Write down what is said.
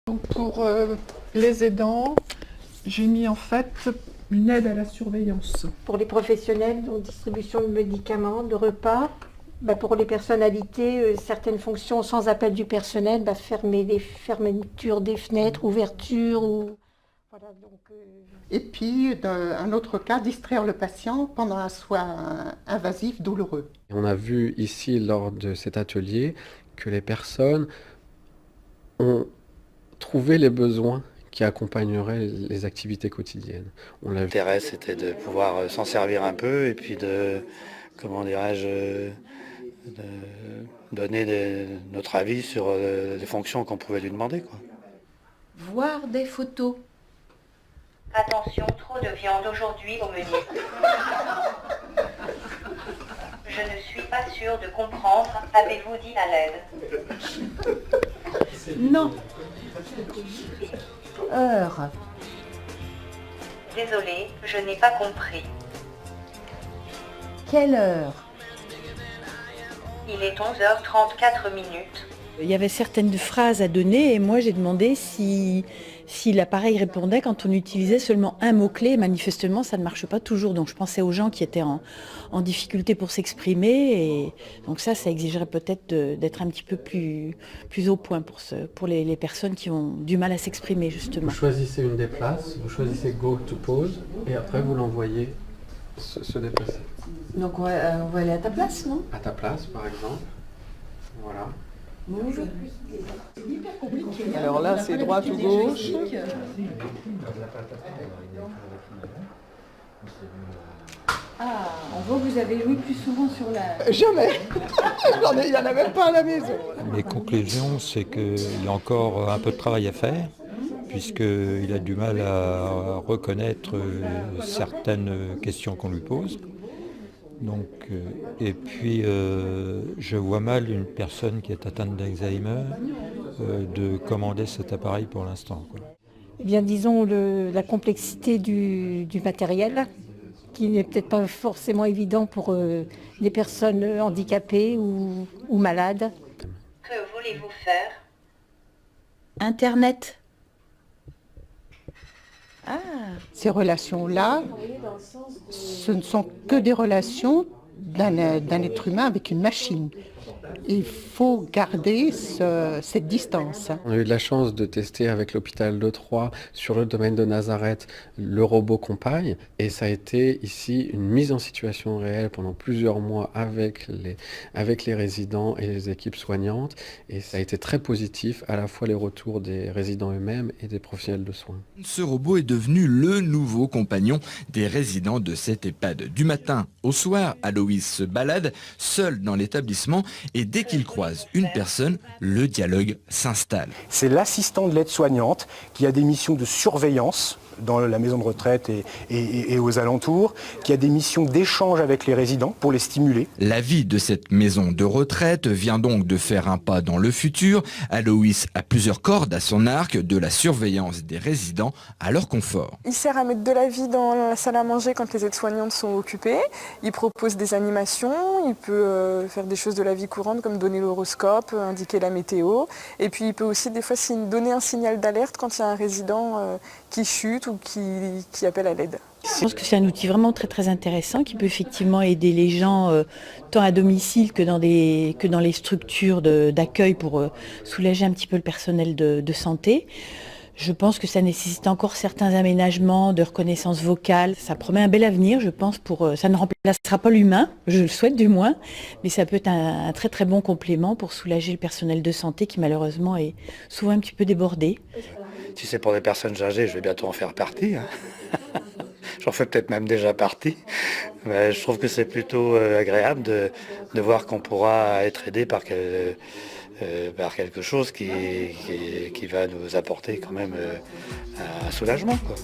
Donc pour les aidants, j'ai mis en fait une aide à la surveillance. Pour les professionnels, donc distribution de médicaments, de repas. Pour les personnalités, certaines fonctions sans appel du personnel, fermer des fermetures des fenêtres, ouverture. Voilà, Et puis, dans un autre cas, distraire le patient pendant un soin invasif douloureux. On a vu ici, lors de cet atelier, que les personnes ont trouvé les besoins qui accompagneraient les activités quotidiennes. L'intérêt, c'était de pouvoir s'en servir un peu et puis de, comment dirais-je, de donner notre avis sur les fonctions qu'on pouvait lui demander, quoi. Voir des photos. Attention, trop de viande aujourd'hui au menu. Je ne suis pas sûre de comprendre. Avez-vous dit à l'aide? Non. Heure. Désolée, je n'ai pas compris. Quelle heure? Il est 11h34 minutes. Il y avait certaines phrases à donner et moi j'ai demandé si l'appareil répondait quand on utilisait seulement un mot-clé. Manifestement, ça ne marche pas toujours. Donc je pensais aux gens qui étaient en difficulté pour s'exprimer. Et donc ça exigerait peut-être d'être un petit peu plus au point pour les personnes qui ont du mal à s'exprimer, justement. Vous choisissez une des places, vous choisissez Go to Pause et après vous l'envoyez se déplacer. Donc on va aller à ta place, non? À ta place, par exemple. Voilà. Move. Alors là, c'est droite ou gauche. Ah, on voit que vous avez joué plus souvent sur la... Jamais. Il n'y en a même pas à la maison. Mes conclusions, c'est qu'il y a encore un peu de travail à faire, puisqu'il a du mal à reconnaître certaines questions qu'on lui pose. Donc, et puis, je vois mal une personne qui est atteinte d'Alzheimer de commander cet appareil pour l'instant, quoi. Eh bien, disons la complexité du matériel, qui n'est peut-être pas forcément évident pour les personnes handicapées ou malades. Que voulez-vous faire? Internet. Ah. Ces relations-là, ce ne sont que des relations d'un être humain avec une machine. Il faut garder cette distance. On a eu de la chance de tester avec l'hôpital de Troyes sur le domaine de Nazareth le robot Compagne et ça a été ici une mise en situation réelle pendant plusieurs mois avec les résidents et les équipes soignantes et ça a été très positif, à la fois les retours des résidents eux-mêmes et des professionnels de soins. Ce robot est devenu le nouveau compagnon des résidents de cet EHPAD. Du matin au soir, Aloïs se balade seul dans l'établissement et dès qu'il croise une personne, le dialogue s'installe. C'est l'assistant de l'aide-soignante qui a des missions de surveillance dans la maison de retraite et aux alentours, qui a des missions d'échange avec les résidents pour les stimuler. La vie de cette maison de retraite vient donc de faire un pas dans le futur. Aloïs a plusieurs cordes à son arc, de la surveillance des résidents à leur confort. Il sert à mettre de la vie dans la salle à manger quand les aides-soignantes sont occupées. Il propose des animations, il peut faire des choses de la vie courante comme donner l'horoscope, indiquer la météo. Et puis il peut aussi des fois donner un signal d'alerte quand il y a un résident qui chute ou qui appelle à l'aide. Je pense que c'est un outil vraiment très très intéressant qui peut effectivement aider les gens tant à domicile que dans les structures d'accueil pour soulager un petit peu le personnel de santé. Je pense que ça nécessite encore certains aménagements de reconnaissance vocale. Ça promet un bel avenir, je pense, ça ne remplacera pas l'humain, je le souhaite du moins, mais ça peut être un très très bon complément pour soulager le personnel de santé qui malheureusement est souvent un petit peu débordé. Si c'est pour des personnes âgées, je vais bientôt en faire partie. J'en fais peut-être même déjà partie. Mais je trouve que c'est plutôt agréable de voir qu'on pourra être aidé par quelque chose qui va nous apporter quand même un soulagement, quoi.